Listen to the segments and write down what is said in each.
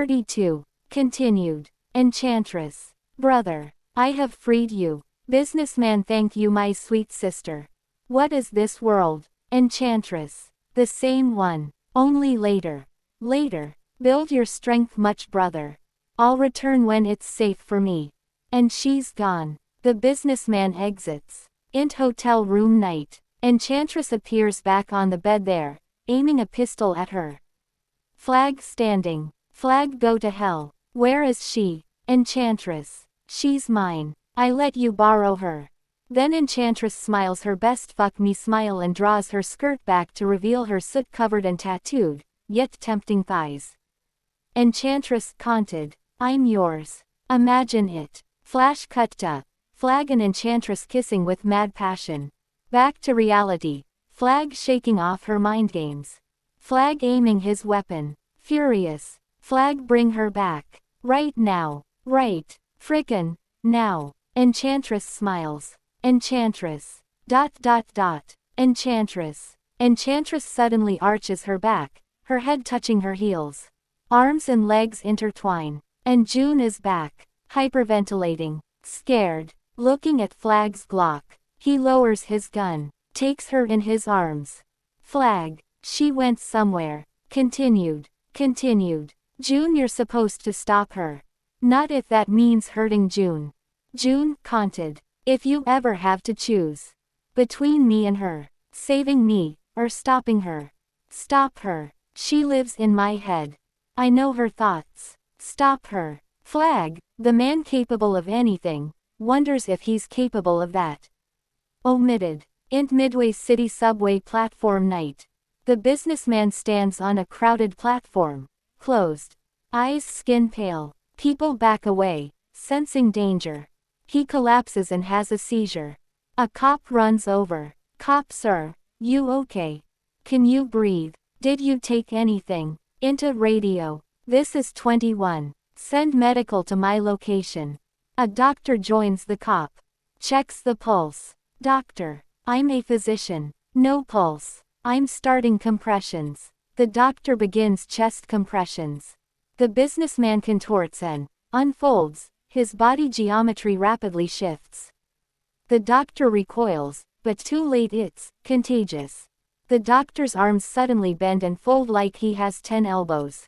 32. Continued. Enchantress. Brother. I have freed you. Businessman. Thank you, my sweet sister. What is this world? Enchantress. The same one. Only later. Later. Build your strength much, brother. I'll return when it's safe for me. And she's gone. The businessman exits. Int hotel room night. Enchantress appears back on the bed there, aiming a pistol at her. Flag standing. Flag, go to hell. Where is she? Enchantress. She's mine. I let you borrow her. Then Enchantress smiles her best fuck me smile and draws her skirt back to reveal her soot-covered and tattooed, yet tempting thighs. Enchantress taunted. I'm yours. Imagine it. Flash cut to Flag and Enchantress kissing with mad passion. Back to reality. Flag shaking off her mind games. Flag aiming his weapon. Furious. Flag, bring her back. Right now. Right. Frickin' now. Enchantress smiles. Enchantress. ... Enchantress. Enchantress suddenly arches her back, her head touching her heels. Arms and legs intertwine. And June is back. Hyperventilating. Scared. Looking at Flag's Glock. He lowers his gun. Takes her in his arms. Flag. She went somewhere. Continued. Continued. June, you're supposed to stop her. Not if that means hurting June. June taunted. If you ever have to choose between me and her, saving me, or stopping her, stop her. She lives in my head. I know her thoughts. Stop her. Flag, the man capable of anything, wonders if he's capable of that. Omitted. Int Midway City subway platform night. The businessman stands on a crowded platform. Closed. Eyes skin pale. People back away, sensing danger. He collapses and has a seizure. A cop runs over. Cop, sir, you okay? Can you breathe? Did you take anything? Into radio. This is 21. Send medical to my location. A doctor joins the cop. Checks the pulse. Doctor, I'm a physician. No pulse. I'm starting compressions. The doctor begins chest compressions. The businessman contorts and unfolds. His body geometry rapidly shifts. The doctor recoils, but too late, it's contagious. The doctor's arms suddenly bend and fold like he has 10 elbows.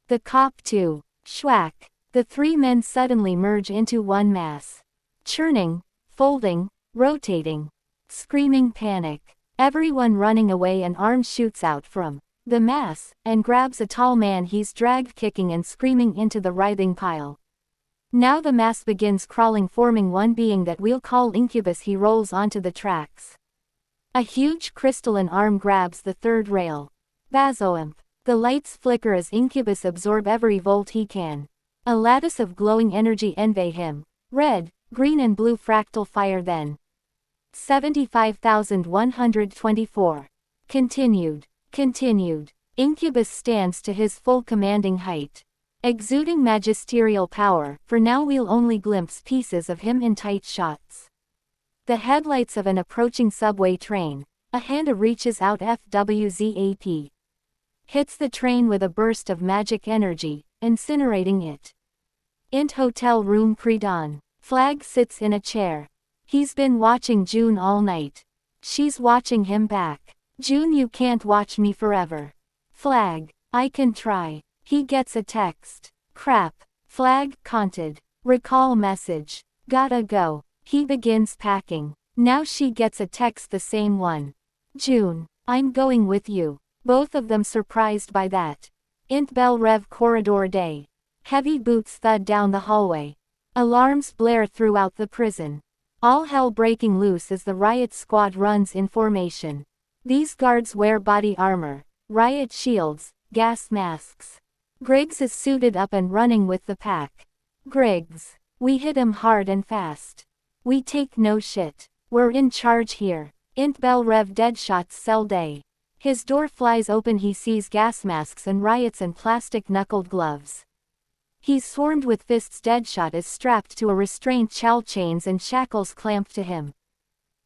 The cop too. Schwack. The three men suddenly merge into one mass. Churning, folding, rotating. Screaming panic. Everyone running away. An arm shoots out from the mass, and grabs a tall man he's dragged kicking and screaming into the writhing pile. Now the mass begins crawling, forming one being that we'll call Incubus. He rolls onto the tracks. A huge crystalline arm grabs the third rail. Bazoimp. The lights flicker as Incubus absorb every volt he can. A lattice of glowing energy envy him. Red, green and blue fractal fire then. 75,124. Continued. Continued. Incubus stands to his full commanding height. Exuding magisterial power, for now we'll only glimpse pieces of him in tight shots. The headlights of an approaching subway train. A hand reaches out. FWZAP. Hits the train with a burst of magic energy, incinerating it. Int hotel room pre-dawn. Flag sits in a chair. He's been watching June all night. She's watching him back. June, you can't watch me forever. Flag, I can try. He gets a text. Crap. Flag taunted. Recall message. Gotta go. He begins packing. Now she gets a text, the same one. June, I'm going with you. Both of them surprised by that. Int bell rev corridor day. Heavy boots thud down the hallway. Alarms blare throughout the prison. All hell breaking loose as the riot squad runs in formation. These guards wear body armor, riot shields, gas masks. Griggs is suited up and running with the pack. Griggs, we hit him hard and fast. We take no shit. We're in charge here. Int bell rev deadshots cell day. His door flies open. He sees gas masks and riots and plastic knuckled gloves. He's swarmed with fists. Deadshot is strapped to a restraint, chow chains and shackles clamped to him.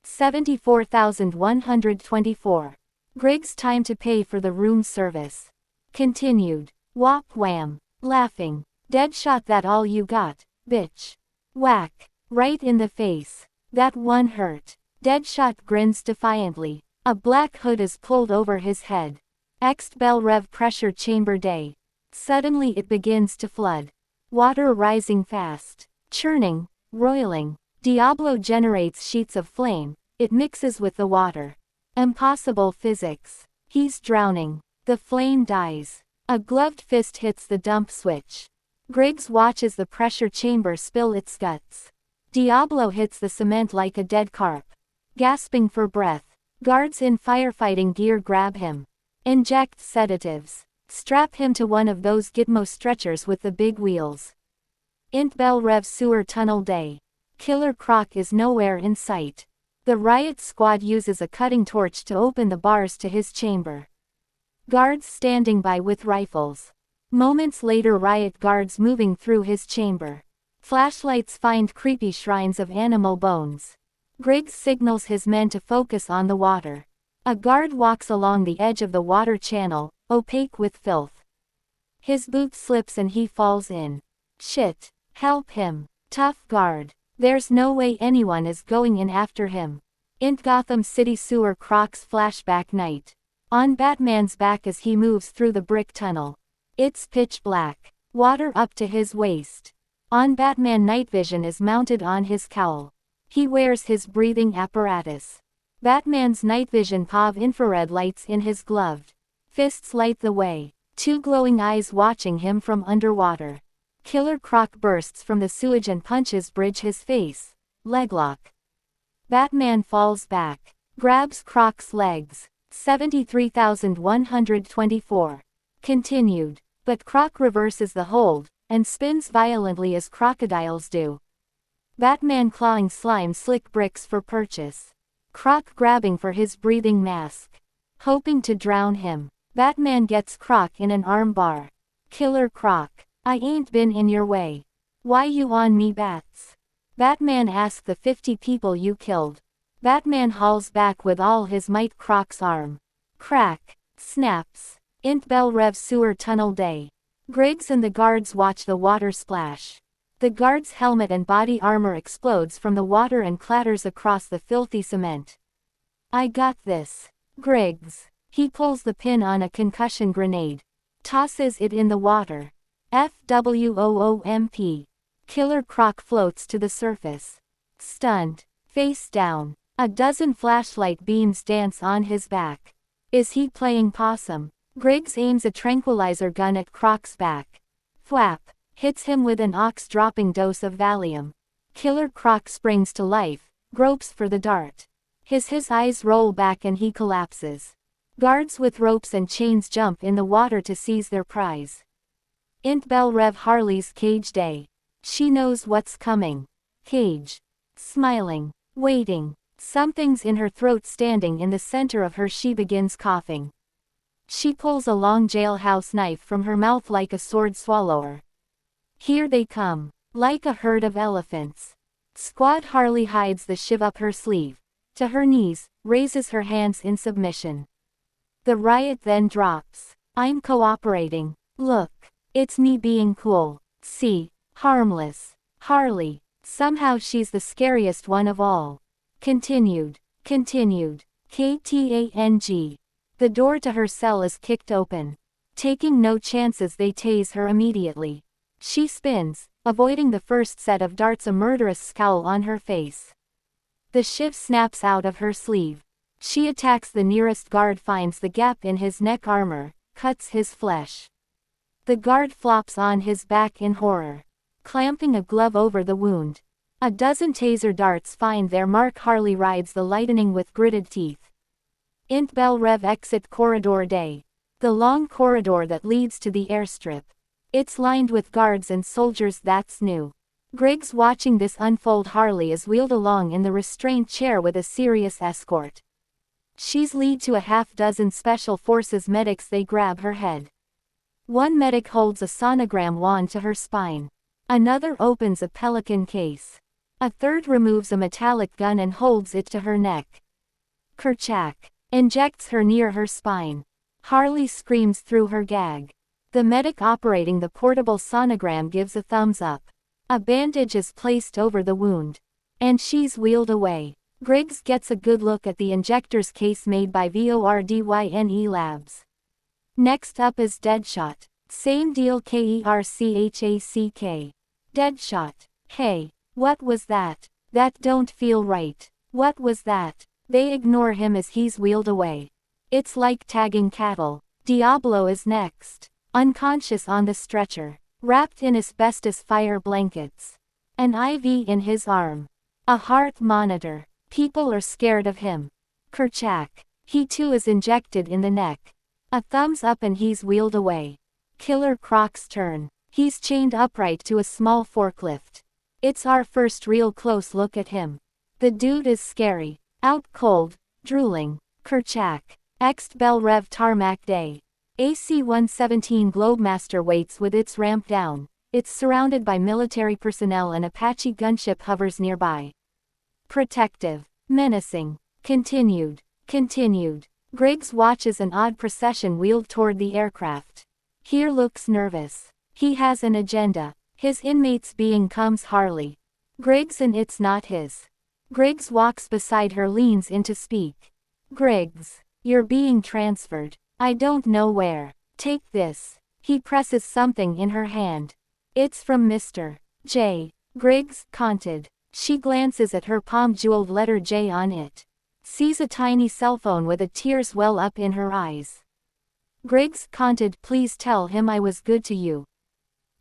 74,124. Griggs time to pay for the room service. Continued. Whop wham. laughing. Deadshot, that all you got, bitch. Whack. Right in the face. That one hurt. Deadshot grins defiantly. A black hood is pulled over his head. Ext Bell Rev pressure chamber day. Suddenly it begins to flood. Water rising fast. Churning, roiling. Diablo generates sheets of flame. It mixes with the water. Impossible physics. He's drowning. The flame dies. A gloved fist hits the dump switch. Griggs watches the pressure chamber spill its guts. Diablo hits the cement like a dead carp. Gasping for breath. Guards in firefighting gear grab him. Inject sedatives. Strap him to one of those Gitmo stretchers with the big wheels. Int Bell Rev sewer tunnel day. Killer Croc is nowhere in sight. The riot squad uses a cutting torch to open the bars to his chamber. Guards standing by with rifles. Moments later, riot guards moving through his chamber. Flashlights find creepy shrines of animal bones. Griggs signals his men to focus on the water. A guard walks along the edge of the water channel, opaque with filth. His boot slips and he falls in. Shit. Help him. Tough guard. There's no way anyone is going in after him. Int Gotham City sewer Croc's flashback night. On Batman's back as he moves through the brick tunnel. It's pitch black. Water up to his waist. On Batman, night vision is mounted on his cowl. He wears his breathing apparatus. Batman's night vision POV infrared lights in his gloved fists light the way. Two glowing eyes watching him from underwater. Killer Croc bursts from the sewage and punches Bridge his face. Leglock. Batman falls back. Grabs Croc's legs. 73,124. Continued. But Croc reverses the hold, and spins violently as crocodiles do. Batman clawing slime slick bricks for purchase. Croc grabbing for his breathing mask. Hoping to drown him. Batman gets Croc in an arm bar. Killer Croc. I ain't been in your way. Why you on me, Bats? Batman asks the 50 people you killed. Batman hauls back with all his might Croc's arm. Crack. Snaps. Int Bell Rev sewer tunnel day. Griggs and the guards watch the water splash. The guard's helmet and body armor explodes from the water and clatters across the filthy cement. I got this. Griggs. He pulls the pin on a concussion grenade. Tosses it in the water. FWOOMP. Killer Croc floats to the surface. Stunned. Face down. A dozen flashlight beams dance on his back. Is he playing possum? Griggs aims a tranquilizer gun at Croc's back. Thwap. Hits him with an ox-dropping dose of Valium. Killer Croc springs to life, gropes for the dart. His eyes roll back and he collapses. Guards with ropes and chains jump in the water to seize their prize. Int Bell Rev Harley's cage day. She knows what's coming. Cage. Smiling. Waiting. Something's in her throat. Standing in the center of her, she begins coughing. She pulls a long jailhouse knife from her mouth like a sword swallower. Here they come. Like a herd of elephants. Squad Harley hides the shiv up her sleeve. To her knees, raises her hands in submission. The riot then drops. I'm cooperating. Look. It's me being cool. See. Harmless. Harley. Somehow she's the scariest one of all. Continued. Continued. KTANG. The door to her cell is kicked open. Taking no chances, they tase her immediately. She spins, avoiding the first set of darts, a murderous scowl on her face. The shiv snaps out of her sleeve. She attacks the nearest guard, finds the gap in his neck armor, cuts his flesh. The guard flops on his back in horror, clamping a glove over the wound. A dozen taser darts find their mark. Harley rides the lightning with gritted teeth. Int Bell Rev exit corridor day. The long corridor that leads to the airstrip. It's lined with guards and soldiers. That's new. Griggs watching this unfold. Harley is wheeled along in the restraint chair with a serious escort. She's lead to a half-dozen special forces medics. They grab her head. One medic holds a sonogram wand to her spine. Another opens a pelican case. A third removes a metallic gun and holds it to her neck. Kerchak. Injects her near her spine. Harley screams through her gag. The medic operating the portable sonogram gives a thumbs up. A bandage is placed over the wound. And she's wheeled away. Griggs gets a good look at the injector's case made by VORDYNE Labs. Next up is Deadshot. Same deal KERCHACK. Deadshot. Hey, what was that? That don't feel right. What was that? They ignore him as he's wheeled away. It's like tagging cattle. Diablo is next. Unconscious on the stretcher. Wrapped in asbestos fire blankets. An IV in his arm. A heart monitor. People are scared of him. Kerchak. He too is injected in the neck. A thumbs up and he's wheeled away. Killer Croc's turn. He's chained upright to a small forklift. It's our first real close look at him. The dude is scary. Out cold, drooling. Kerchak. Ext Bell Rev Tarmac Day. AC-117 Globemaster waits with its ramp down. It's surrounded by military personnel and Apache gunship hovers nearby. Protective. Menacing. Continued. Griggs watches an odd procession wheeled toward the aircraft. Here looks nervous. He has an agenda. His inmates being comes Harley. Griggs and it's not his. Griggs walks beside her, leans in to speak. Griggs. You're being transferred. I don't know where. Take this. He presses something in her hand. It's from Mr. J. Griggs, conted. She glances at her palm, jeweled letter J on it. Sees a tiny cell phone with a tears well up in her eyes. Griggs, conted, please tell him I was good to you.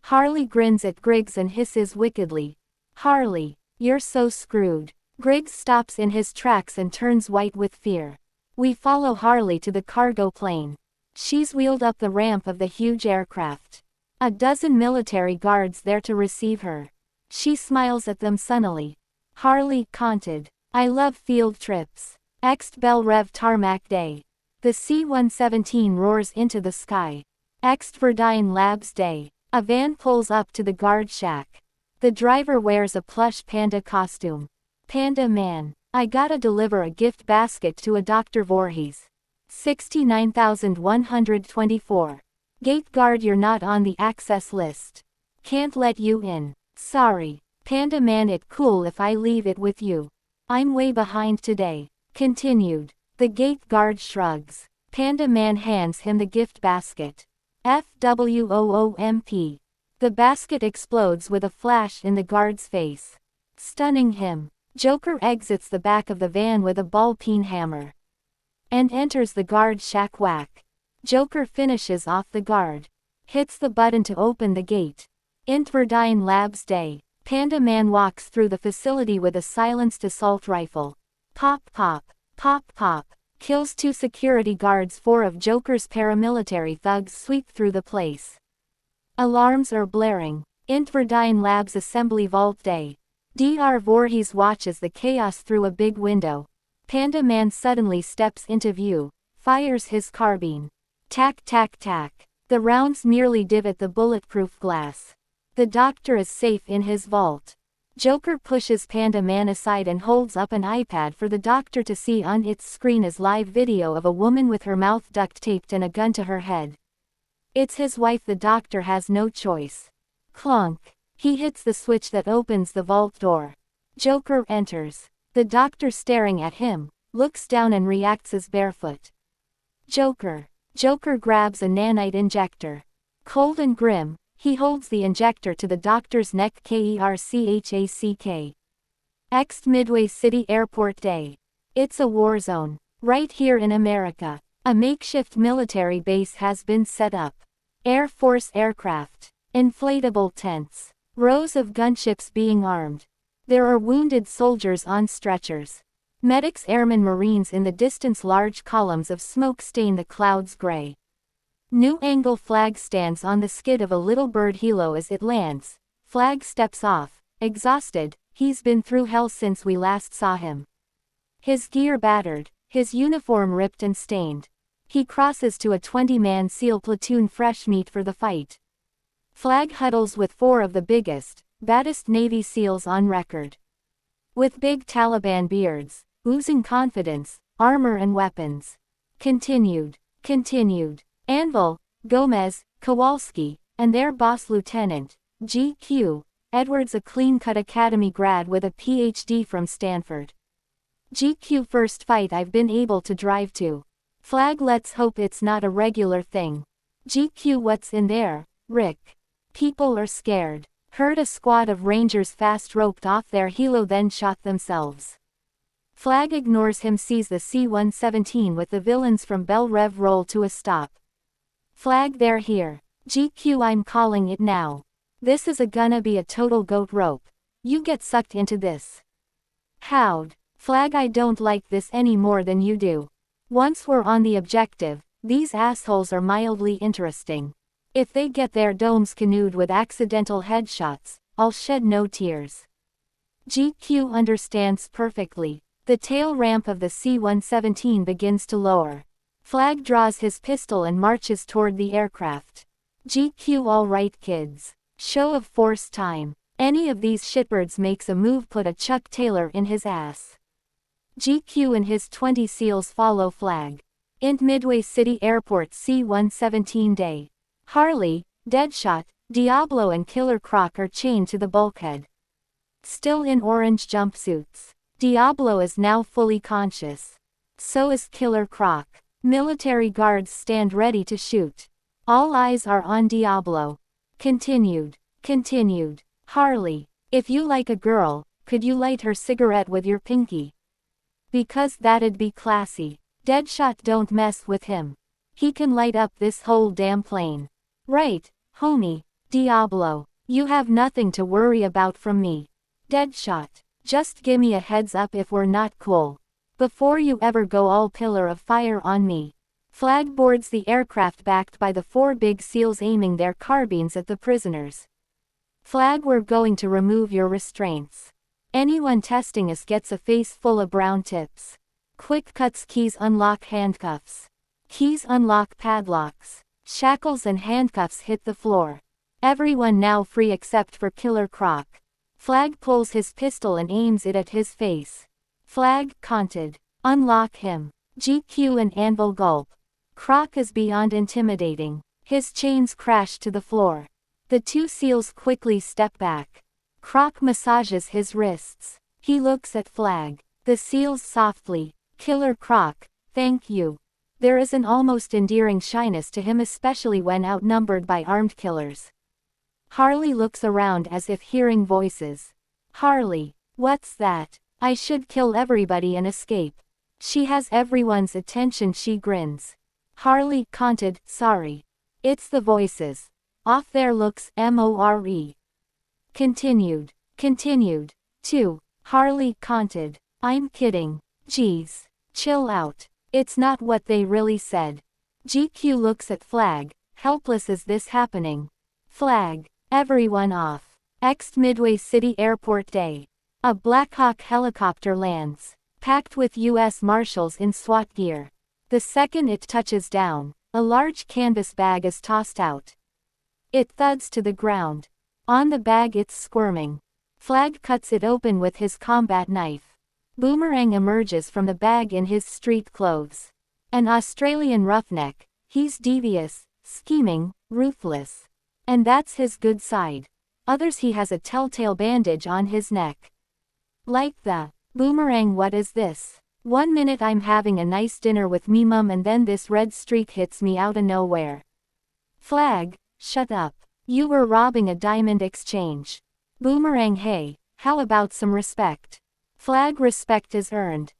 Harley grins at Griggs and hisses wickedly. Harley, you're so screwed. Griggs stops in his tracks and turns white with fear. We follow Harley to the cargo plane. She's wheeled up the ramp of the huge aircraft. A dozen military guards there to receive her. She smiles at them sunnily. Harley, conted. I love field trips. Ext Bell Rev Tarmac Day. The C-117 roars into the sky. Ext Verdine Labs Day. A van pulls up to the guard shack. The driver wears a plush panda costume. Panda Man. I gotta deliver a gift basket to a Dr. Voorhees. 69,124. Gate guard, you're not on the access list. Can't let you in. Sorry. Panda Man, it cool if I leave it with you. I'm way behind today. Continued. The gate guard shrugs. Panda Man hands him the gift basket. FWOOMP. The basket explodes with a flash in the guard's face, stunning him. Joker exits the back of the van with a ball-peen hammer and enters the guard shack. Whack. Joker finishes off the guard. Hits the button to open the gate. Intverdine Labs Day. Panda Man walks through the facility with a silenced assault rifle. Pop pop. Pop pop. Kills 2 security guards. 4 of Joker's paramilitary thugs sweep through the place. Alarms are blaring. Intverdine Labs Assembly Vault Day. Dr. Voorhees watches the chaos through a big window. Panda Man suddenly steps into view, fires his carbine. Tack tack tack. The rounds nearly divot the bulletproof glass. The doctor is safe in his vault. Joker pushes Panda Man aside and holds up an iPad for the doctor to see. On its screen is live video of a woman with her mouth duct taped and a gun to her head. It's his wife. The doctor has no choice. Clunk. He hits the switch that opens the vault door. Joker enters. The doctor, staring at him, looks down and reacts as barefoot. Joker. Joker grabs a nanite injector. Cold and grim, he holds the injector to the doctor's neck. KERCHACK. Ext Midway City Airport Day. It's a war zone. Right here in America. A makeshift military base has been set up. Air Force aircraft. Inflatable tents. Rows of gunships being armed. There are wounded soldiers on stretchers. Medics, airmen, Marines in the distance. Large columns of smoke stain the clouds gray. New angle flag stands on the skid of a little bird helo as it lands. Flag steps off, exhausted. He's been through hell since we last saw him. His gear battered, his uniform ripped and stained. He crosses to a 20-man SEAL platoon, fresh meat for the fight. Flag huddles with 4 of the biggest, baddest Navy SEALs on record. With big Taliban beards, oozing confidence, armor and weapons. Continued. Anvil, Gomez, Kowalski, and their boss Lieutenant, GQ, Edwards, a clean-cut academy grad with a PhD from Stanford. GQ, first fight I've been able to drive to. Flag, let's hope it's not a regular thing. GQ, what's in there, Rick? People are scared. Heard a squad of Rangers fast roped off their helo then shot themselves. Flag ignores him, sees the C-117 with the villains from Bell Rev roll to a stop. Flag, they're here. GQ, I'm calling it now. This is gonna be a total goat rope. You get sucked into this. How'd? Flag, I don't like this any more than you do. Once we're on the objective, these assholes are mildly interesting. If they get their domes canoed with accidental headshots, I'll shed no tears. GQ understands perfectly. The tail ramp of the C-117 begins to lower. Flag draws his pistol and marches toward the aircraft. GQ, all right kids. Show of force time. Any of these shitbirds makes a move, put a Chuck Taylor in his ass. GQ and his 20 SEALs follow Flag. Int Midway City Airport, C-117 day. Harley, Deadshot, Diablo and Killer Croc are chained to the bulkhead. Still in orange jumpsuits. Diablo is now fully conscious. So is Killer Croc. Military guards stand ready to shoot. All eyes are on Diablo. Continued. Harley, if you like a girl, could you light her cigarette with your pinky? Because that'd be classy. Deadshot, don't mess with him. He can light up this whole damn plane. Right, homie. Diablo, you have nothing to worry about from me. Deadshot, just gimme a heads up if we're not cool. Before you ever go all pillar of fire on me. Flag boards the aircraft backed by the 4 big SEALs aiming their carbines at the prisoners. Flag, we're going to remove your restraints. Anyone testing us gets a face full of brown tips. Quick cuts, keys unlock handcuffs. Keys unlock padlocks. Shackles and handcuffs hit the floor. Everyone now free except for Killer Croc. Flag pulls his pistol and aims it at his face. Flag, conted. Unlock him. GQ and Anvil gulp. Croc is beyond intimidating. His chains crash to the floor. The 2 SEALs quickly step back. Croc massages his wrists. He looks at Flag. The SEALs softly. Killer Croc, thank you. There is an almost endearing shyness to him, especially when outnumbered by armed killers. Harley looks around as if hearing voices. Harley, what's that? I should kill everybody and escape. She has everyone's attention, she grins. Harley, conted, sorry. It's the voices. Off their looks, more. Continued. 2. Harley, conted. I'm kidding. Geez. Chill out. It's not what they really said. GQ looks at Flag, helpless. Is this happening? Flag. Everyone off. Ext Midway City Airport day. A Blackhawk helicopter lands, packed with U.S. Marshals in SWAT gear. The second it touches down, a large canvas bag is tossed out. It thuds to the ground. On the bag it's squirming. Flag cuts it open with his combat knife. Boomerang emerges from the bag in his street clothes. An Australian roughneck, he's devious, scheming, ruthless. And that's his good side. Others, he has a telltale bandage on his neck. Like the Boomerang, what is this? 1 minute I'm having a nice dinner with me mum and then this red streak hits me out of nowhere. Flag, shut up. You were robbing a diamond exchange. Boomerang, hey, how about some respect? Flag, respect is earned.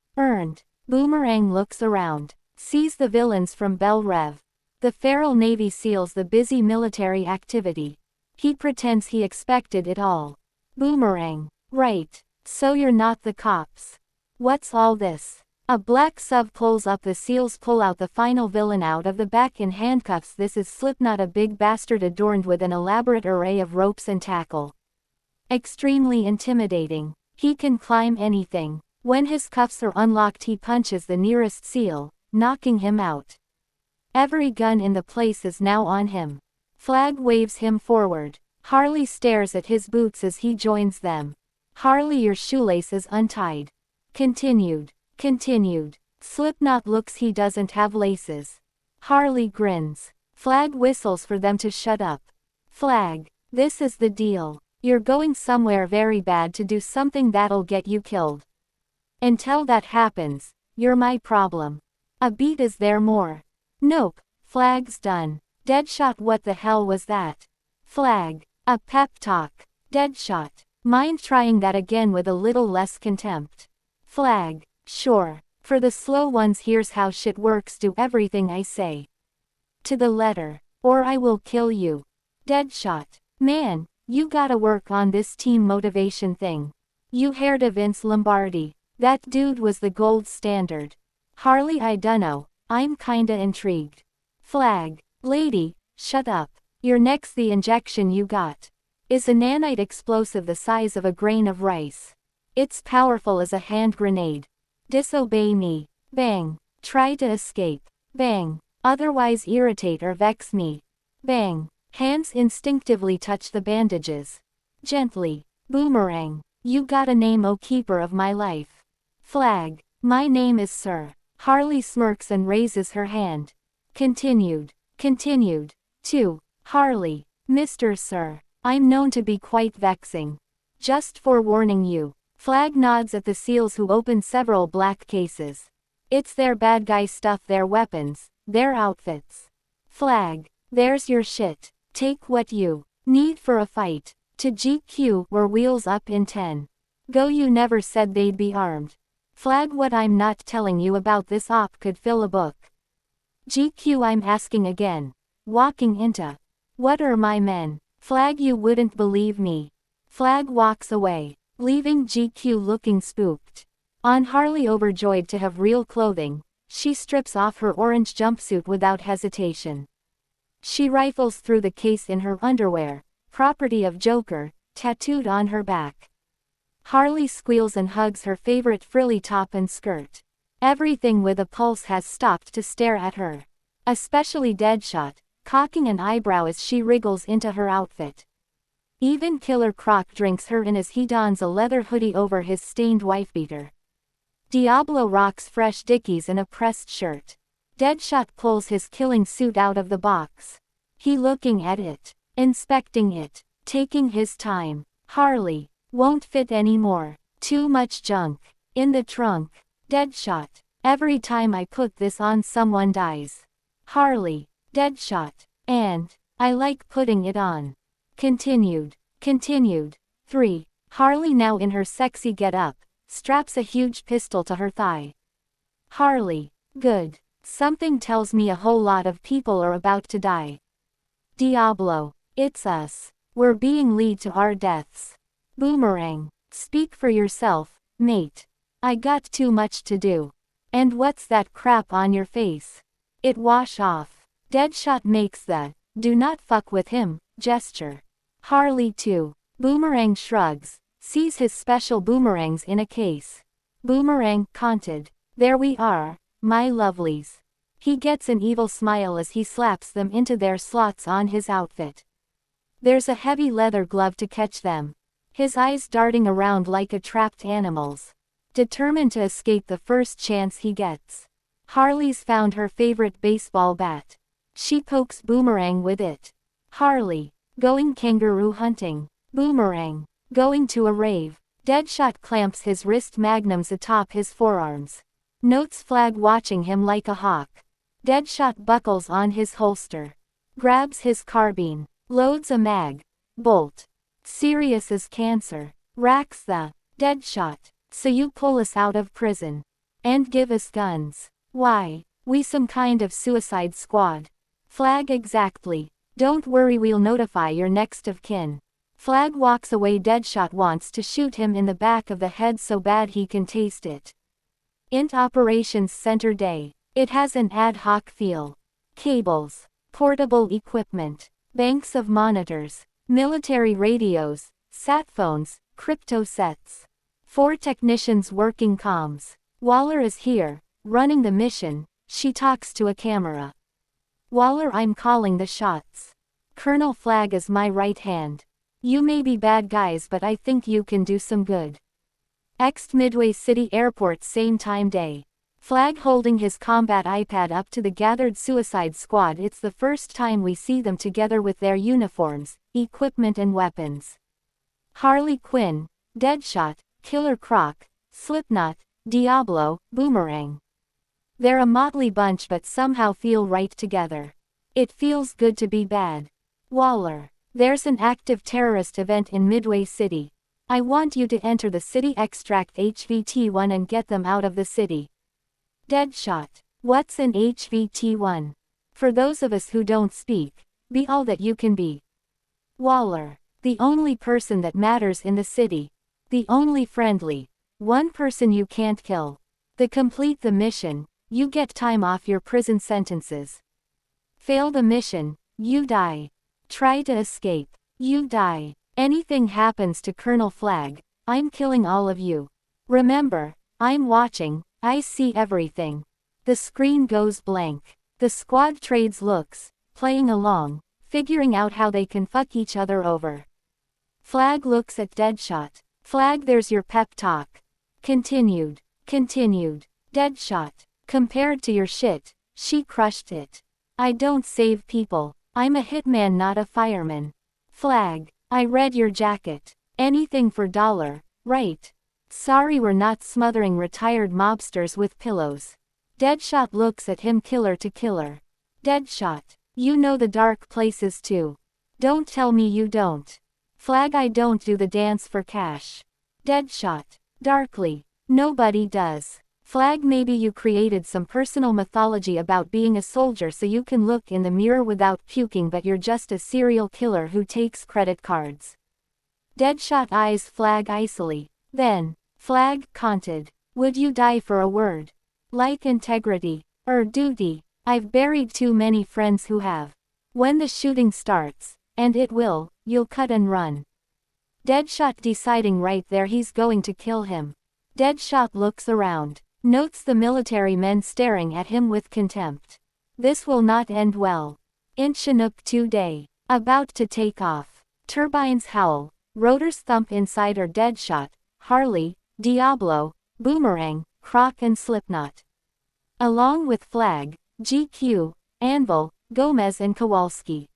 Boomerang looks around, sees the villains from Bell Rev. The feral Navy SEALs, the busy military activity. He pretends he expected it all. Boomerang, right, so you're not the cops. What's all this? A black sub pulls up. The SEALs pull out the final villain out of the back in handcuffs. This is Slipknot, a big bastard adorned with an elaborate array of ropes and tackle. Extremely intimidating. He can climb anything. When his cuffs are unlocked, he punches the nearest SEAL, knocking him out. Every gun in the place is now on him. Flag waves him forward. Harley stares at his boots as he joins them. Harley, your shoelace is untied. Continued. Slipknot looks, he doesn't have laces. Harley grins. Flag whistles for them to shut up. Flag, this is the deal. You're going somewhere very bad to do something that'll get you killed. Until that happens, you're my problem. A beat is there more? Nope, Flag's done. Deadshot, what the hell was that? Flag, a pep talk. Deadshot, mind trying that again with a little less contempt. Flag, sure. For the slow ones, here's how shit works, do everything I say. To the letter, or I will kill you. Deadshot, man, you gotta work on this team motivation thing. You heard of Vince Lombardi. That dude was the gold standard. Harley, I dunno, I'm kinda intrigued. Flag, lady, shut up. Your neck's the injection you got. Is a nanite explosive the size of a grain of rice. It's powerful as a hand grenade. Disobey me. Bang. Try to escape. Bang. Otherwise irritate or vex me. Bang. Hands instinctively touch the bandages. Gently. Boomerang. You got a name, O keeper of my life. Flag. My name is Sir. Harley smirks and raises her hand. Continued. 2. Harley. Mr. Sir. I'm known to be quite vexing. Just forewarning you. Flag nods at the SEALs who open several black cases. It's their bad guy stuff, their weapons, their outfits. Flag. There's your shit. Take what you need for a fight. To GQ, we're wheels up in 10. Go, you never said they'd be armed. Flag, what I'm not telling you about this op could fill a book. GQ, I'm asking again. Walking into. What are my men? Flag, you wouldn't believe me. Flag walks away, leaving GQ looking spooked. On Harley, overjoyed to have real clothing, she strips off her orange jumpsuit without hesitation. She rifles through the case in her underwear, property of Joker, tattooed on her back. Harley squeals and hugs her favorite frilly top and skirt. Everything with a pulse has stopped to stare at her. Especially Deadshot, cocking an eyebrow as she wriggles into her outfit. Even Killer Croc drinks her in as he dons a leather hoodie over his stained wife-beater. Diablo rocks fresh Dickies and a pressed shirt. Deadshot pulls his killing suit out of the box. He looking at it, inspecting it, taking his time. Harley, won't fit anymore. Too much junk. In the trunk. Deadshot, every time I put this on someone dies. Harley, Deadshot, and I like putting it on. Continued. 3. Harley, now in her sexy get-up, straps a huge pistol to her thigh. Harley, good. Something tells me a whole lot of people are about to die. Diablo, it's us. We're being led to our deaths. Boomerang, speak for yourself, mate. I got too much to do. And what's that crap on your face? It wash off. Deadshot makes the do not fuck with him gesture. Harley too. Boomerang shrugs, sees his special boomerangs in a case. Boomerang, conted. There we are, my lovelies. He gets an evil smile as he slaps them into their slots on his outfit. There's a heavy leather glove to catch them. His eyes darting around like a trapped animal's. Determined to escape the first chance he gets. Harley's found her favorite baseball bat. She pokes Boomerang with it. Harley, going kangaroo hunting. Boomerang, going to a rave. Deadshot clamps his wrist magnums atop his forearms. Notes Flag watching him like a hawk. Deadshot buckles on his holster. Grabs his carbine. Loads a mag. Bolt. Serious as cancer. Racks the Deadshot. So you pull us out of prison. And give us guns. Why, we some kind of suicide squad. Flag, exactly. Don't worry, we'll notify your next of kin. Flag walks away. Deadshot wants to shoot him in the back of the head so bad he can taste it. Int Operations Center Day. It has an ad hoc feel. Cables. Portable equipment. Banks of monitors. Military radios. Sat phones. Crypto sets. 4 technicians working comms. Waller is here, running the mission. She talks to a camera. Waller, I'm calling the shots. Colonel Flag is my right hand. You may be bad guys, but I think you can do some good. Ext Midway City Airport, same time day. Flag holding his combat iPad up to the gathered Suicide Squad. It's the first time we see them together with their uniforms, equipment and weapons. Harley Quinn, Deadshot, Killer Croc, Slipknot, Diablo, Boomerang. They're a motley bunch but somehow feel right together. It feels good to be bad. Waller. There's an active terrorist event in Midway City. I want you to enter the city, extract HVT-1 and get them out of the city. Deadshot. What's an HVT-1? For those of us who don't speak, be all that you can be. Waller. The only person that matters in the city. The only friendly. One person you can't kill. To complete the mission, you get time off your prison sentences. Fail the mission, you die. Try to escape, you die. Anything happens to Colonel Flag, I'm killing all of you. Remember, I'm watching, I see everything. The screen goes blank. The squad trades looks, playing along, figuring out how they can fuck each other over. Flag looks at Deadshot. Flag, there's your pep talk. Continued. Deadshot. Compared to your shit, she crushed it. I don't save people. I'm a hitman, not a fireman. Flag. I read your jacket. Anything for $1, right? Sorry, we're not smothering retired mobsters with pillows. Deadshot looks at him, killer to killer. Deadshot. You know the dark places too. Don't tell me you don't. Flag. I don't do the dance for cash. Deadshot. Darkly. Nobody does. Flag. Maybe you created some personal mythology about being a soldier so you can look in the mirror without puking, but you're just a serial killer who takes credit cards. Deadshot eyes Flag icily. Then, Flag conted. Would you die for a word? Like integrity, or duty? I've buried too many friends who have. When the shooting starts, and it will, you'll cut and run. Deadshot deciding right there he's going to kill him. Deadshot looks around. Notes the military men staring at him with contempt. This will not end well. In Chinook 2 day. About to take off. Turbines howl. Rotors thump inside are Deadshot, Harley, Diablo, Boomerang, Croc and Slipknot. Along with Flag, GQ, Anvil, Gomez and Kowalski.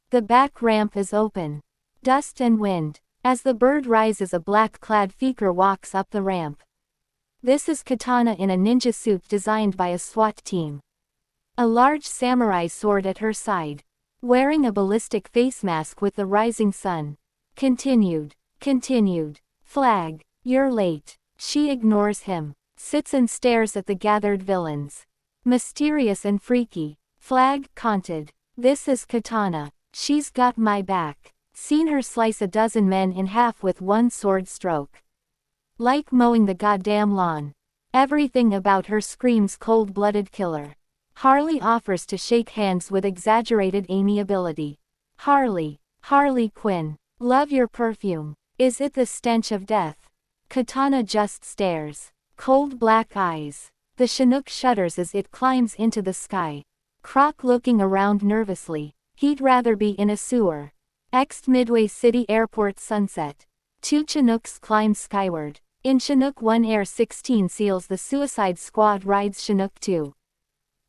The back ramp is open. Dust and wind. As the bird rises, a black-clad faker walks up the ramp. This is Katana in a ninja suit designed by a SWAT team. A large samurai sword at her side. Wearing a ballistic face mask with the rising sun. Continued. Flag. You're late. She ignores him. Sits and stares at the gathered villains. Mysterious and freaky. Flag conted. This is Katana. She's got my back. Seen her slice a dozen men in half with one sword stroke. Like mowing the goddamn lawn. Everything about her screams cold-blooded killer. Harley offers to shake hands with exaggerated amiability. Harley Quinn. Love your perfume. Is it the stench of death? Katana just stares. Cold black eyes. The Chinook shudders as it climbs into the sky. Croc looking around nervously. He'd rather be in a sewer. Ext Midway City Airport sunset. 2 Chinooks climb skyward. In Chinook 1 Air 16 SEALs the Suicide Squad rides Chinook 2.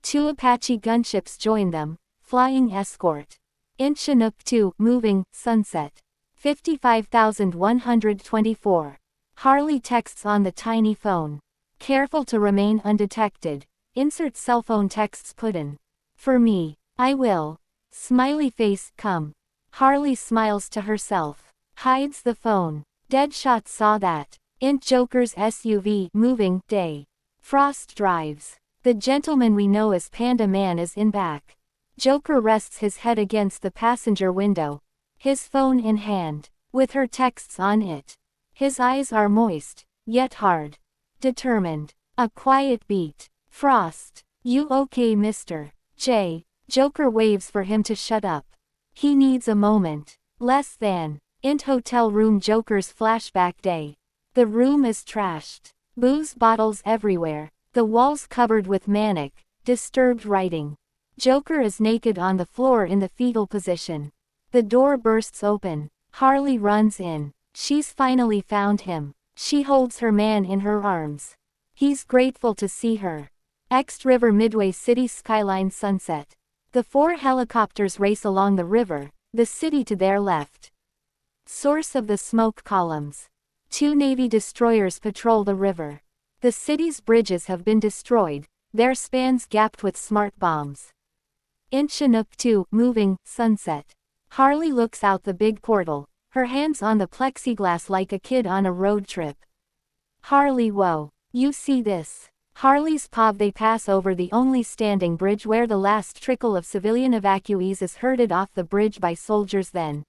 2 Apache gunships join them, flying escort. In Chinook 2 moving, sunset. 55,124. Harley texts on the tiny phone. Careful to remain undetected. Insert cell phone texts put in. For me. I will. Smiley face, come. Harley smiles to herself. Hides the phone. Deadshot saw that. In Joker's SUV moving day. Frost drives. The gentleman we know as Panda Man is in back. Joker rests his head against the passenger window. His phone in hand. With her texts on it. His eyes are moist, yet hard. Determined. A quiet beat. Frost. You okay, Mr. J? Joker waves for him to shut up. He needs a moment. Less than. Int hotel room Joker's flashback day. The room is trashed. Booze bottles everywhere. The walls covered with manic, disturbed writing. Joker is naked on the floor in the fetal position. The door bursts open. Harley runs in. She's finally found him. She holds her man in her arms. He's grateful to see her. Ext River Midway City skyline sunset. The 4 helicopters race along the river, the city to their left. Source of the smoke columns. 2 Navy destroyers patrol the river. The city's bridges have been destroyed, their spans gapped with smart bombs. In Chinook 2, moving, sunset. Harley looks out the big portal, her hands on the plexiglass like a kid on a road trip. Harley, whoa. You see this? Harley's pov. They pass over the only standing bridge where the last trickle of civilian evacuees is herded off the bridge by soldiers. Then,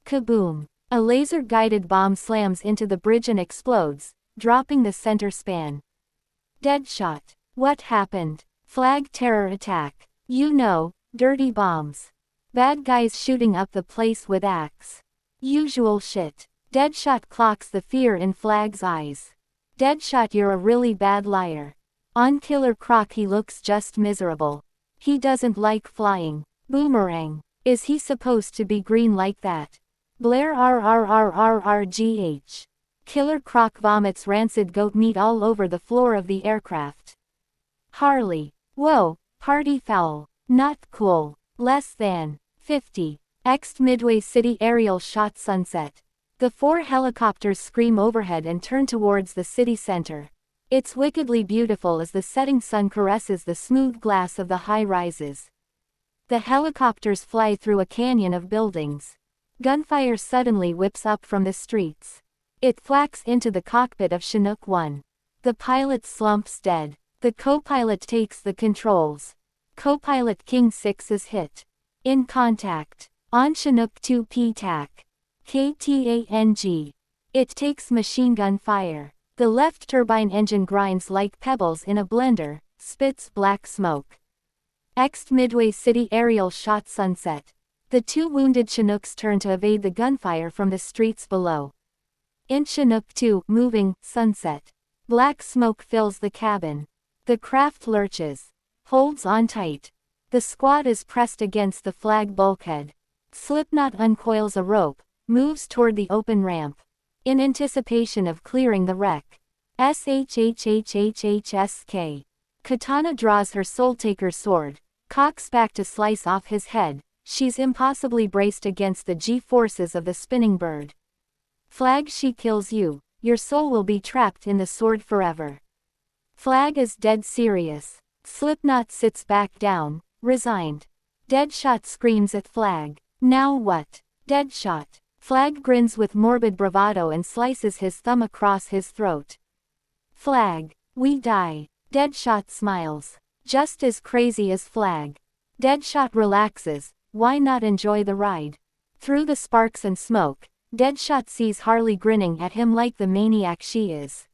kaboom! A laser-guided bomb slams into the bridge and explodes, dropping the center span. Deadshot. What happened? Flag terror attack. You know, dirty bombs. Bad guys shooting up the place with axe. Usual shit. Deadshot clocks the fear in Flag's eyes. Deadshot, you're a really bad liar. On Killer Croc he looks just miserable. He doesn't like flying. Boomerang. Is he supposed to be green like that? Blair RRRRRGH. Killer Croc vomits rancid goat meat all over the floor of the aircraft. Harley. Whoa, party foul. Not cool. Less than 50. Ext Midway City aerial shot sunset. The 4 helicopters scream overhead and turn towards the city center. It's wickedly beautiful as the setting sun caresses the smooth glass of the high-rises. The helicopters fly through a canyon of buildings. Gunfire suddenly whips up from the streets. It thwacks into the cockpit of Chinook 1. The pilot slumps dead. The co-pilot takes the controls. Co-pilot King 6 is hit. In contact. On Chinook 2 P-TAC. KTANG. It takes machine gun fire. The left turbine engine grinds like pebbles in a blender, spits black smoke. Ext Midway City aerial shot sunset. The 2 wounded Chinooks turn to evade the gunfire from the streets below. In Chinook 2, moving, sunset. Black smoke fills the cabin. The craft lurches. Holds on tight. The squad is pressed against the flag bulkhead. Slipknot uncoils a rope, moves toward the open ramp. In anticipation of clearing the wreck. SHHHHHSK. Katana draws her soul-taker's sword, cocks back to slice off his head. She's impossibly braced against the G-forces of the spinning bird. Flag, she kills you, your soul will be trapped in the sword forever. Flag is dead serious. Slipknot sits back down, resigned. Deadshot screams at Flag. Now what? Deadshot. Flag grins with morbid bravado and slices his thumb across his throat. Flag. We die. Deadshot smiles. Just as crazy as Flag. Deadshot relaxes. Why not enjoy the ride? Through the sparks and smoke, Deadshot sees Harley grinning at him like the maniac she is.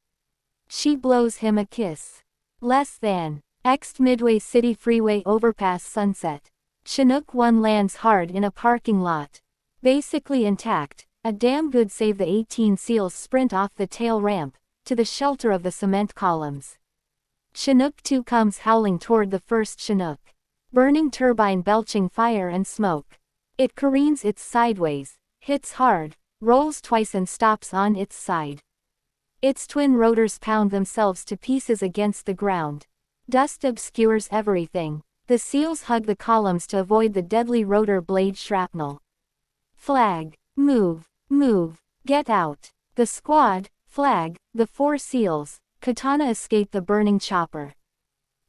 She blows him a kiss. Less than. Ext Midway City freeway overpass sunset. Chinook 1 lands hard in a parking lot. Basically intact, a damn good save. The 18 SEALs sprint off the tail ramp, to the shelter of the cement columns. Chinook 2 comes howling toward the first Chinook. Burning turbine belching fire and smoke. It careens its sideways, hits hard, rolls twice and stops on its side. Its twin rotors pound themselves to pieces against the ground. Dust obscures everything. The SEALs hug the columns to avoid the deadly rotor blade shrapnel. Flag. Move. Move. Get out. The squad, Flag, the 4 SEALs, Katana escape the burning chopper.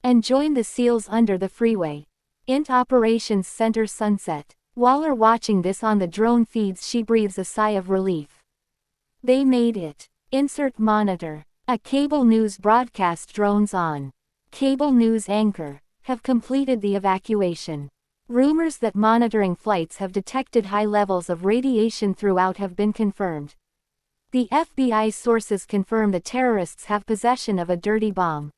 And join the SEALs under the freeway. Int Operations Center sunset. Waller watching this on the drone feeds, she breathes a sigh of relief. They made it. Insert monitor. A cable news broadcast drones on. Cable news anchor. Have completed the evacuation. Rumors that monitoring flights have detected high levels of radiation throughout have been confirmed. The FBI sources confirm the terrorists have possession of a dirty bomb.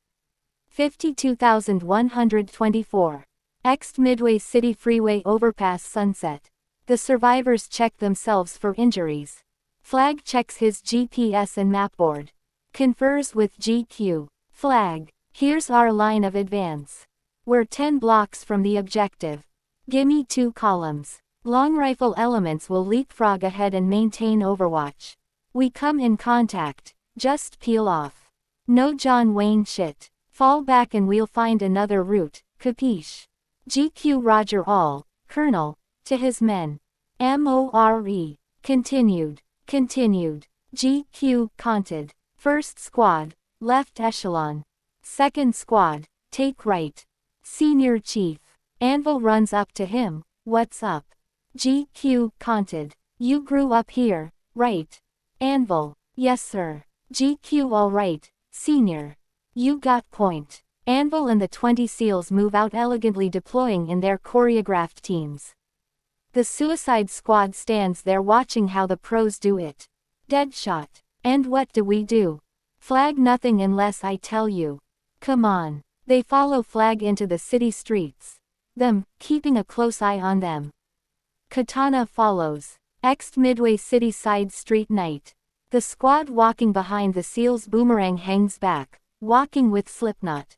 52,124. Ext Midway City freeway overpass sunset. The survivors check themselves for injuries. Flag checks his GPS and mapboard. Confers with GQ. Flag. Here's our line of advance. We're 10 blocks from the objective. Gimme 2 columns. Long rifle elements will leapfrog ahead and maintain overwatch. We come in contact. Just peel off. No John Wayne shit. Fall back and we'll find another route, capiche? GQ Roger all, Colonel, to his men. MORE. Continued. GQ, conted. First squad, left echelon. Second squad, take right. Senior Chief. Anvil runs up to him, what's up? GQ, conted. You grew up here, right? Anvil, yes sir. GQ alright, Senior. You got point. Anvil and the 20 SEALs move out elegantly deploying in their choreographed teams. The Suicide Squad stands there watching how the pros do it. Deadshot. And what do we do? Flag nothing unless I tell you. Come on. They follow Flag into the city streets. Them, keeping a close eye on them. Katana follows. Ext Midway City side street night. The squad walking behind the SEALs. Boomerang hangs back, walking with Slipknot.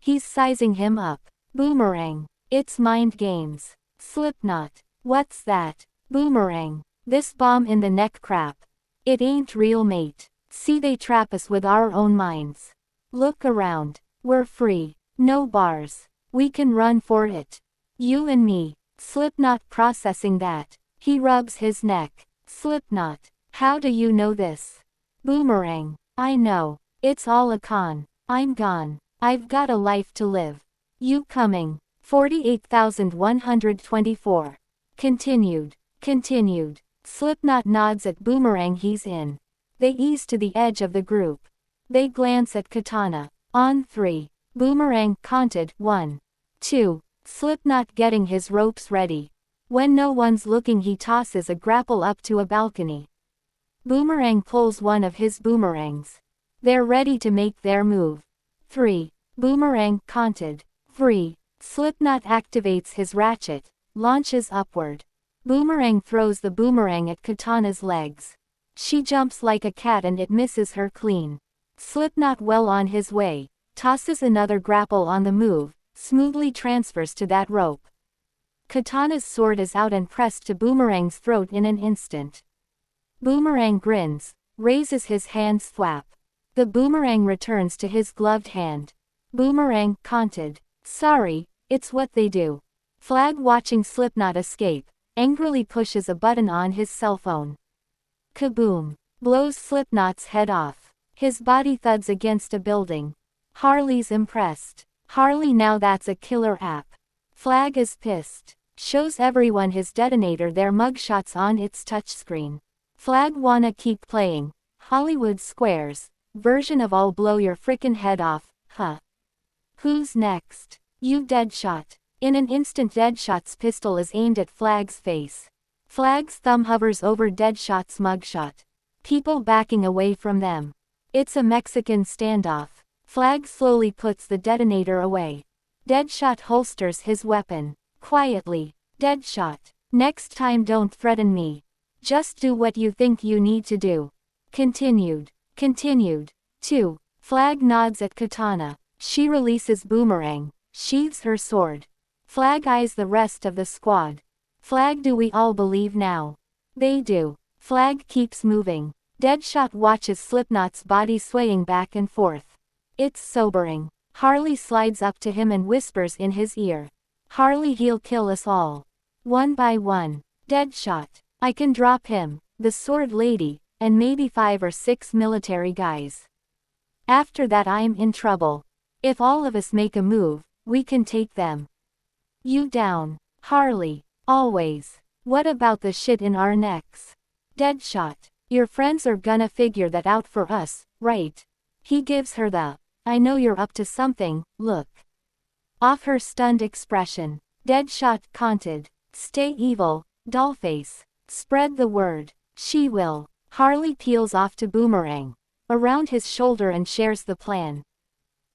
He's sizing him up. Boomerang. It's mind games. Slipknot. What's that? Boomerang. This bomb in the neck crap. It ain't real mate. See they trap us with our own minds. Look around. We're free. No bars. We can run for it. You and me. Slipknot processing that. He rubs his neck. Slipknot. How do you know this? Boomerang. I know. It's all a con. I'm gone. I've got a life to live. You coming? 48,124. Continued. Slipknot nods at Boomerang. He's in. They ease to the edge of the group. They glance at Katana. On 3. Boomerang counted 1, 2. Slipknot getting his ropes ready. When no one's looking he tosses a grapple up to a balcony. Boomerang pulls one of his boomerangs. They're ready to make their move. 3. Boomerang counted 3. Slipknot activates his ratchet, launches upward. Boomerang throws the boomerang at Katana's legs. She jumps like a cat and it misses her clean. Slipknot well on his way, tosses another grapple on the move, smoothly transfers to that rope. Katana's sword is out and pressed to Boomerang's throat in an instant. Boomerang grins, raises his hands thwap. The boomerang returns to his gloved hand. Boomerang counted. Sorry, it's what they do. Flag watching Slipknot escape, angrily pushes a button on his cell phone. Kaboom! Blows Slipknot's head off. His body thuds against a building. Harley's impressed. Harley, now that's a killer app. Flag is pissed. Shows everyone his detonator, their mugshots on its touchscreen. Flag wanna keep playing. Hollywood Squares. Version of I'll blow your frickin' head off, huh? Who's next? You, Deadshot. In an instant Deadshot's pistol is aimed at Flag's face. Flag's thumb hovers over Deadshot's mugshot. People backing away from them. It's a Mexican standoff. Flag slowly puts the detonator away. Deadshot holsters his weapon. Quietly. Deadshot. Next time don't threaten me. Just do what you think you need to do. Continued. 2. Flag nods at Katana. She releases Boomerang, sheathes her sword. Flag eyes the rest of the squad. Flag, do we all believe now? They do. Flag keeps moving. Deadshot watches Slipknot's body swaying back and forth. It's sobering. Harley slides up to him and whispers in his ear. Harley, he'll kill us all. One by one. Deadshot. I can drop him, the sword lady, and maybe 5 or 6 military guys. After that I'm in trouble. If all of us make a move, we can take them. You down, Harley. Always. What about the shit in our necks? Deadshot. Your friends are gonna figure that out for us, right? He gives her the, I know you're up to something, look. Off her stunned expression. Deadshot counted. Stay evil, dollface. Spread the word. She will. Harley peels off to Boomerang. Around his shoulder and shares the plan.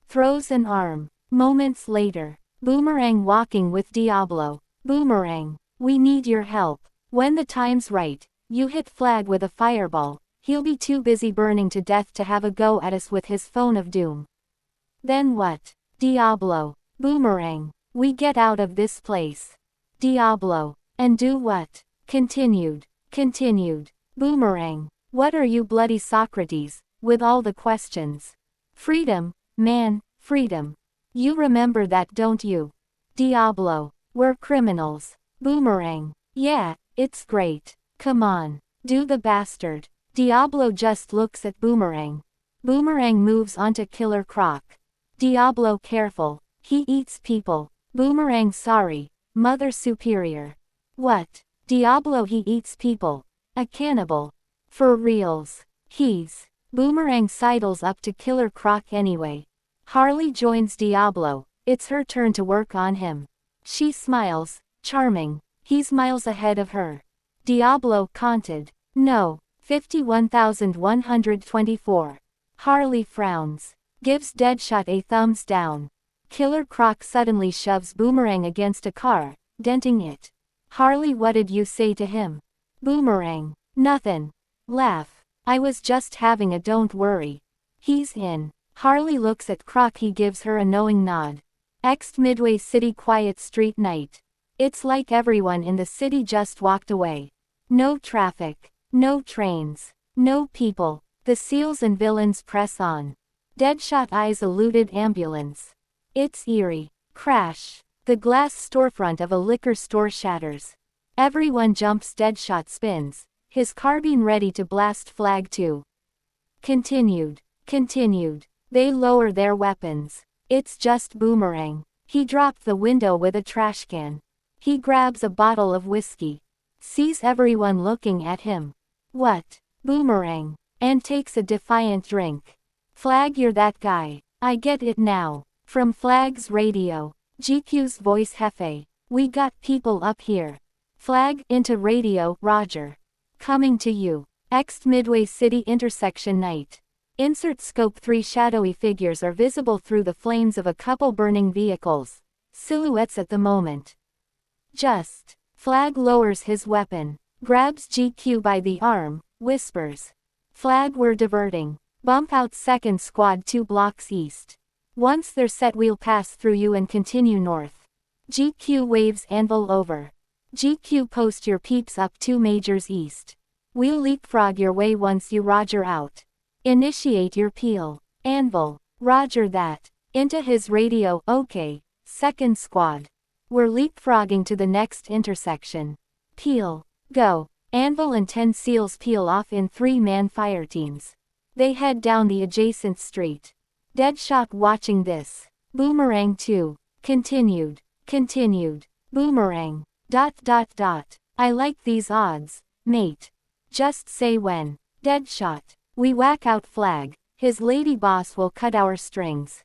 Throws an arm. Moments later. Boomerang walking with Diablo. Boomerang. We need your help. When the time's right, you hit Flag with a fireball. He'll be too busy burning to death to have a go at us with his phone of doom. Then what? Diablo. Boomerang. We get out of this place. Diablo. And do what? Continued. Boomerang. What are you, bloody Socrates, with all the questions? Freedom, man, freedom. You remember that, don't you? Diablo. We're criminals. Boomerang. Yeah, it's great. Come on. Do the bastard. Diablo just looks at Boomerang. Boomerang moves onto Killer Croc. Diablo careful. He eats people. Boomerang sorry. Mother Superior. What? Diablo he eats people. A cannibal. For reals. He's. Boomerang sidles up to Killer Croc anyway. Harley joins Diablo. It's her turn to work on him. She smiles. Charming. He's miles ahead of her. Diablo counted. No. 51,124. Harley frowns. Gives Deadshot a thumbs down. Killer Croc suddenly shoves Boomerang against a car, denting it. Harley, what did you say to him? Boomerang. Nothin'. Laugh. I was just having a don't worry. He's in. Harley looks at Croc, he gives her a knowing nod. Ext Midway City quiet street night. It's like everyone in the city just walked away. No traffic. No trains. No people. The seals and villains press on. Deadshot eyes a looted ambulance. It's eerie. Crash. The glass storefront of a liquor store shatters. Everyone jumps. Deadshot spins, his carbine ready to blast Flag 2. Continued. They lower their weapons. It's just Boomerang. He dropped the window with a trash can. He grabs a bottle of whiskey. Sees everyone looking at him. What? Boomerang. And takes a defiant drink. Flag, you're that guy. I get it now. From Flag's radio. GQ's voice, Hefe. We got people up here. Flag, into radio, Roger. Coming to you. Ext Midway City intersection night. Insert scope 3. Shadowy figures are visible through the flames of a couple burning vehicles. Silhouettes at the moment. Just. Flag lowers his weapon. Grabs GQ by the arm, whispers. Flag, we're diverting. Bump out second squad 2 blocks east. Once they're set we'll pass through you and continue north. GQ waves Anvil over. GQ, post your peeps up 2 majors east. We'll leapfrog your way once you roger out. Initiate your peel. Anvil. Roger that. Into his radio, okay. Second squad. We're leapfrogging to the next intersection. Peel. Go. Anvil and 10 SEALs peel off in 3-man fire teams. They head down the adjacent street. Deadshot watching this. Boomerang 2. Continued. Boomerang. ... I like these odds, mate. Just say when. Deadshot. We whack out Flag. His lady boss will cut our strings.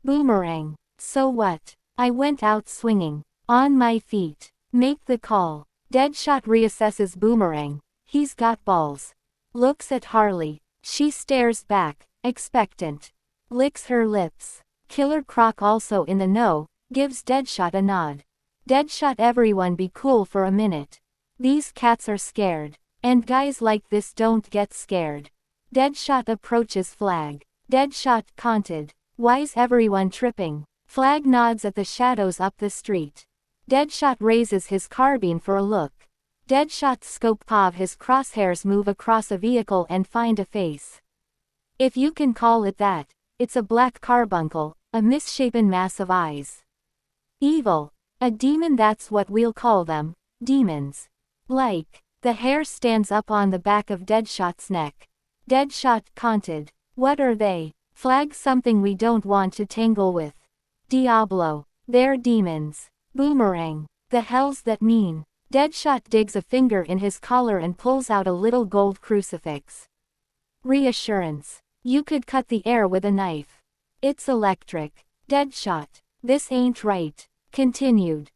Boomerang. So what? I went out swinging. On my feet. Make the call. Deadshot reassesses Boomerang. He's got balls. Looks at Harley. She stares back, expectant. Licks her lips. Killer Croc, also in the know, gives Deadshot a nod. Deadshot, everyone be cool for a minute. These cats are scared. And guys like this don't get scared. Deadshot approaches Flag. Deadshot counted. Why's everyone tripping? Flag nods at the shadows up the street. Deadshot raises his carbine for a look. Deadshot's scope of his crosshairs move across a vehicle and find a face. If you can call it that, it's a black carbuncle, a misshapen mass of eyes. Evil. A demon, that's what we'll call them, demons. Like. The hair stands up on the back of Deadshot's neck. Deadshot counted. What are they? Flag, something we don't want to tangle with. Diablo. They're demons. Boomerang. The hell's that mean? Deadshot digs a finger in his collar and pulls out a little gold crucifix. Reassurance. You could cut the air with a knife. It's electric. Deadshot. This ain't right. Continued.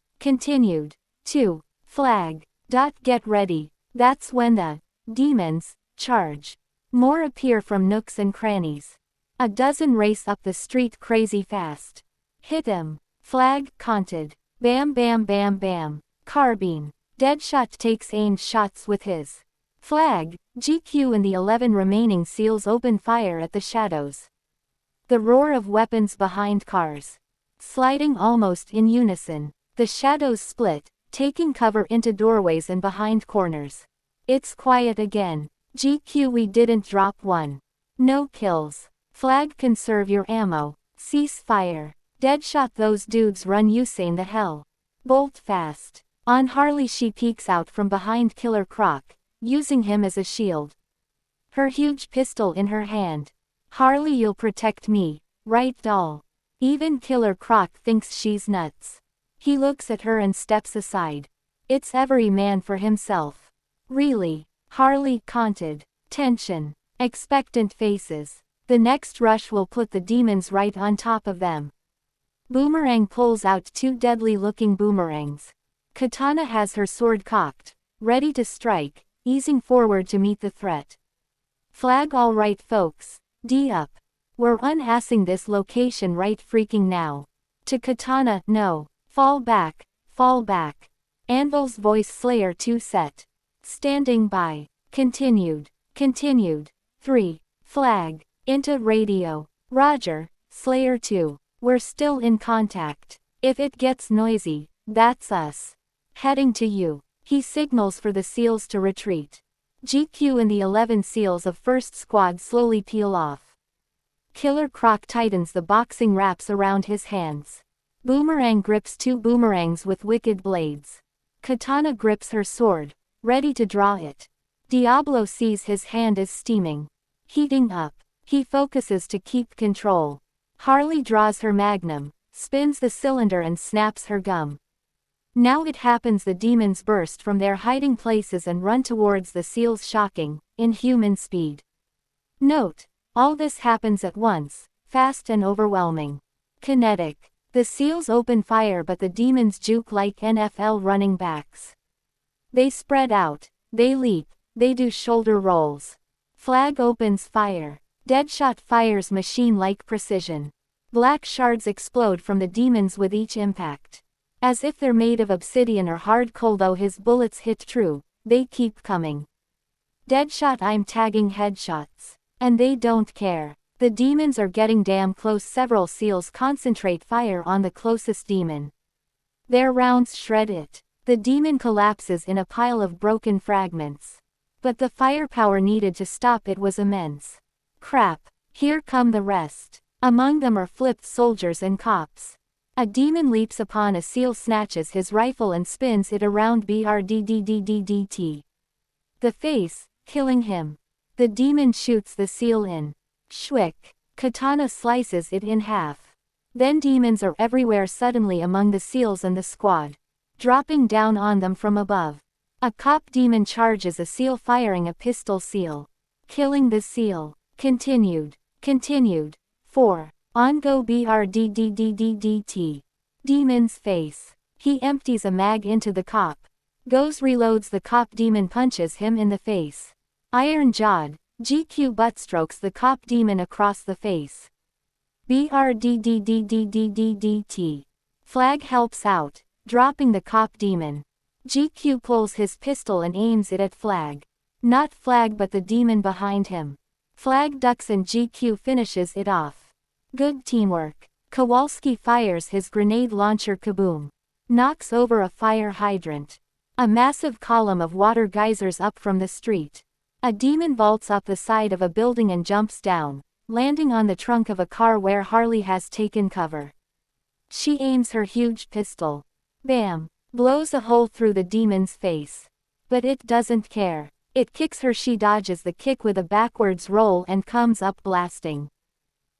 2. Flag. Get ready. That's when the demons charge. More appear from nooks and crannies. A dozen race up the street crazy fast. Hit him. Flag counted. Bam bam bam bam. Carbine. Deadshot takes aimed shots with his. Flag. GQ and the 11 remaining SEALs open fire at the shadows. The roar of weapons behind cars. Sliding almost in unison. The shadows split, taking cover into doorways and behind corners. It's quiet again. GQ, we didn't drop one. No kills. Flag, conserve your ammo. Cease fire. Deadshot, those dudes run Usain the hell. Bolt fast. On Harley, she peeks out from behind Killer Croc, using him as a shield. Her huge pistol in her hand. Harley, you'll protect me, right doll? Even Killer Croc thinks she's nuts. He looks at her and steps aside. It's every man for himself. Really? Harley counted. Tension. Expectant faces. The next rush will put the demons right on top of them. Boomerang pulls out two deadly-looking boomerangs. Katana has her sword cocked, ready to strike, easing forward to meet the threat. Flag, all right folks, D up. We're unassing this location right freaking now. To Katana, no. Fall back, fall back. Anvil's voice, Slayer 2 set. Standing by. Continued. 3. Flag. Into radio. Roger, Slayer 2. We're still in contact. If it gets noisy, that's us. Heading to you. He signals for the SEALs to retreat. GQ and the 11 SEALs of 1st Squad slowly peel off. Killer Croc tightens the boxing wraps around his hands. Boomerang grips two boomerangs with wicked blades. Katana grips her sword, ready to draw it. Diablo sees his hand is steaming. Heating up. He focuses to keep control. Harley draws her magnum, spins the cylinder and snaps her gum. Now it happens, the demons burst from their hiding places and run towards the SEALs, shocking, inhuman speed. Note: all this happens at once, fast and overwhelming. Kinetic. The SEALs open fire but the demons juke like NFL running backs. They spread out, they leap, they do shoulder rolls. Flag opens fire. Deadshot fires machine-like precision. Black shards explode from the demons with each impact. As if they're made of obsidian or hard coal, though his bullets hit true, they keep coming. Deadshot, I'm tagging headshots. And they don't care. The demons are getting damn close. Several SEALs concentrate fire on the closest demon. Their rounds shred it. The demon collapses in a pile of broken fragments. But the firepower needed to stop it was immense. Crap. Here come the rest. Among them are flipped soldiers and cops. A demon leaps upon a SEAL, snatches his rifle and spins it around BRDDDDDT. The face, killing him. The demon shoots the SEAL in. Shwick. Katana slices it in half. Then demons are everywhere suddenly among the SEALs and the squad. Dropping down on them from above. A cop demon charges a SEAL, firing a pistol SEAL. Killing the SEAL. Continued. 4. On go BRDDDDDT. Demon's face. He empties a mag into the cop. Goes, reloads the cop, demon punches him in the face. Iron jawed. GQ butt strokes the cop demon across the face. BRDDDDDDT. Flag helps out, dropping the cop demon. GQ pulls his pistol and aims it at Flag. Not Flag but the demon behind him. Flag ducks and GQ finishes it off. Good teamwork. Kowalski fires his grenade launcher, kaboom. Knocks over a fire hydrant. A massive column of water geysers up from the street. A demon vaults up the side of a building and jumps down, landing on the trunk of a car where Harley has taken cover. She aims her huge pistol. Bam! Blows a hole through the demon's face. But it doesn't care. It kicks her. She dodges the kick with a backwards roll and comes up blasting.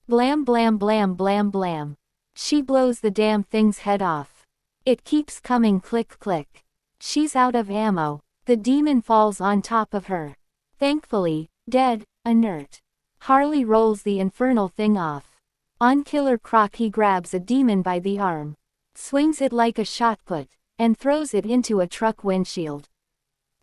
Blam blam blam blam blam. She blows the damn thing's head off. It keeps coming, click click. She's out of ammo. The demon falls on top of her. Thankfully, dead, inert. Harley rolls the infernal thing off. On Killer Croc, he grabs a demon by the arm. Swings it like a shot put, and throws it into a truck windshield.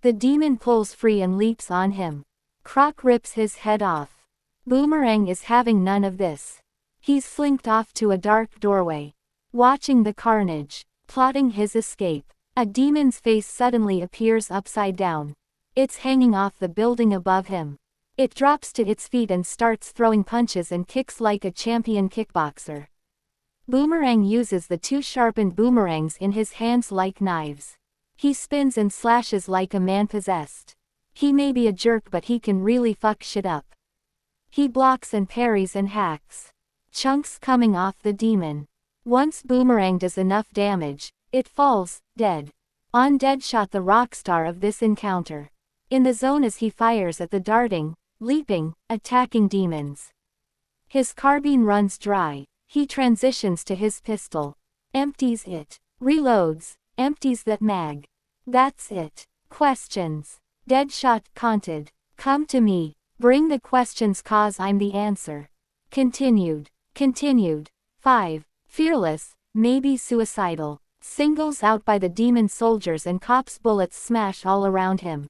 The demon pulls free and leaps on him. Croc rips his head off. Boomerang is having none of this. He's slinked off to a dark doorway. Watching the carnage. Plotting his escape. A demon's face suddenly appears upside down. It's hanging off the building above him. It drops to its feet and starts throwing punches and kicks like a champion kickboxer. Boomerang uses the two sharpened boomerangs in his hands like knives. He spins and slashes like a man possessed. He may be a jerk but he can really fuck shit up. He blocks and parries and hacks. Chunks coming off the demon. Once Boomerang does enough damage, it falls, dead. On Deadshot, the rock star of this encounter. In the zone as he fires at the darting, leaping, attacking demons. His carbine runs dry. He transitions to his pistol. Empties it. Reloads. Empties that mag. That's it. Questions. Deadshot taunted. Come to me. Bring the questions, cause I'm the answer. Continued. 5. Fearless, maybe suicidal. Singles out by the demon soldiers and cops, bullets smash all around him.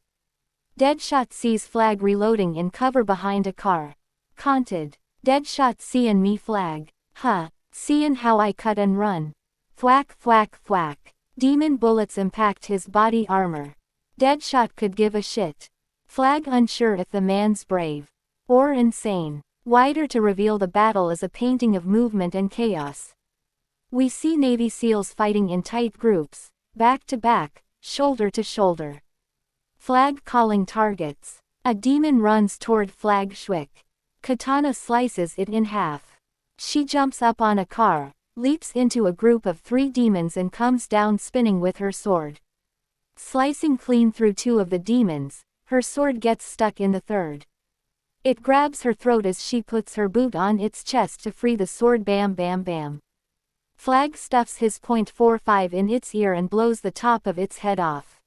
Deadshot sees Flag reloading in cover behind a car. Taunted. Deadshot seein' me Flag. Huh, seein' how I cut and run. Thwack thwack thwack. Demon bullets impact his body armor. Deadshot could give a shit. Flag unsure if the man's brave. Or insane. Wider to reveal the battle is a painting of movement and chaos. We see Navy SEALs fighting in tight groups, back to back, shoulder to shoulder. Flag calling targets. A demon runs toward Flag Schwick. Katana slices it in half. She jumps up on a car, leaps into a group of 3 demons and comes down spinning with her sword. Slicing clean through 2 of the demons, her sword gets stuck in the 3rd. It grabs her throat as she puts her boot on its chest to free the sword. Bam bam bam. Flag stuffs his .45 in its ear and blows the top of its head off.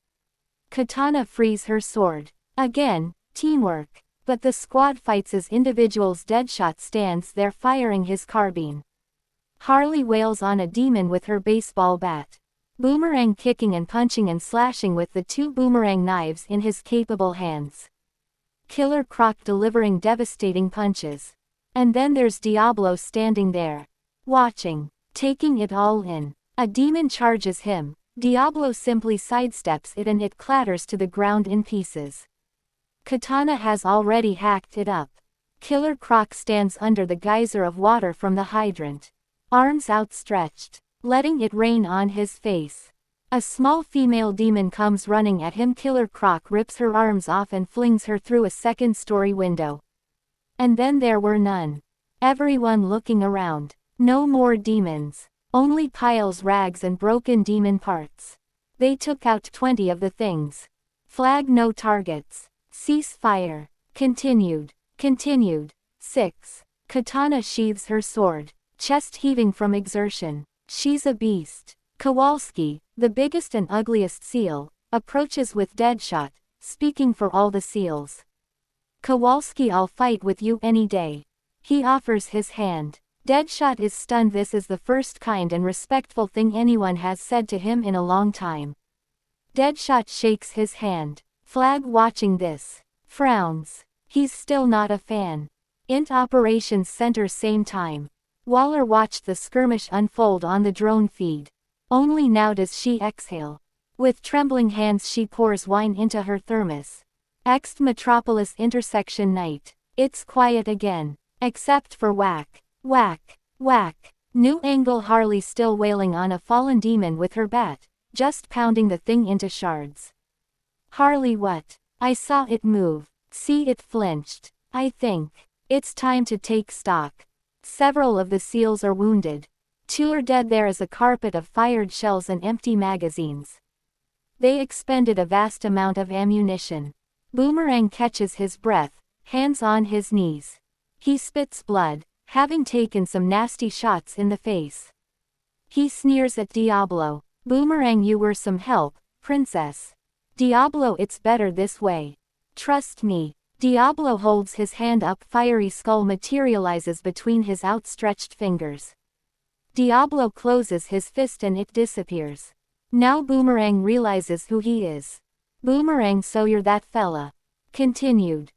Katana frees her sword. Again, teamwork. But the squad fights as individuals. Deadshot stands there firing his carbine. Harley wails on a demon with her baseball bat. Boomerang kicking and punching and slashing with the 2 boomerang knives in his capable hands. Killer Croc delivering devastating punches. And then there's Diablo standing there. Watching. Taking it all in. A demon charges him. Diablo simply sidesteps it and it clatters to the ground in pieces. Katana has already hacked it up. Killer Croc stands under the geyser of water from the hydrant. Arms outstretched. Letting it rain on his face. A small female demon comes running at him. Killer Croc rips her arms off and flings her through a 2nd-story window. And then there were none. Everyone looking around. No more demons. Only piles, rags and broken demon parts. They took out 20 of the things. Flag no targets. Cease fire. Continued. 6. Katana sheathes her sword. Chest heaving from exertion. She's a beast. Kowalski, the biggest and ugliest seal, approaches with Deadshot, speaking for all the seals. Kowalski, I'll fight with you any day. He offers his hand. Deadshot is stunned. This is the first kind and respectful thing anyone has said to him in a long time. Deadshot shakes his hand. Flag, watching this, frowns. He's still not a fan. Int Operations Center, same time. Waller watched the skirmish unfold on the drone feed. Only now does she exhale. With trembling hands she pours wine into her thermos. Ext Metropolis intersection night. It's quiet again. Except for whack, whack, whack. New angle. Harley still wailing on a fallen demon with her bat, just pounding the thing into shards. Harley, what? I saw it move. See, it flinched. I think it's time to take stock. Several of the seals are wounded. 2 are dead. There is a carpet of fired shells and empty magazines. They expended a vast amount of ammunition. Boomerang catches his breath, hands on his knees. He spits blood, having taken some nasty shots in the face. He sneers at Diablo. Boomerang, you were some help, princess. Diablo, it's better this way. Trust me. Diablo holds his hand up. Fiery skull materializes between his outstretched fingers. Diablo closes his fist and it disappears. Now Boomerang realizes who he is. Boomerang, so you're that fella. Continued.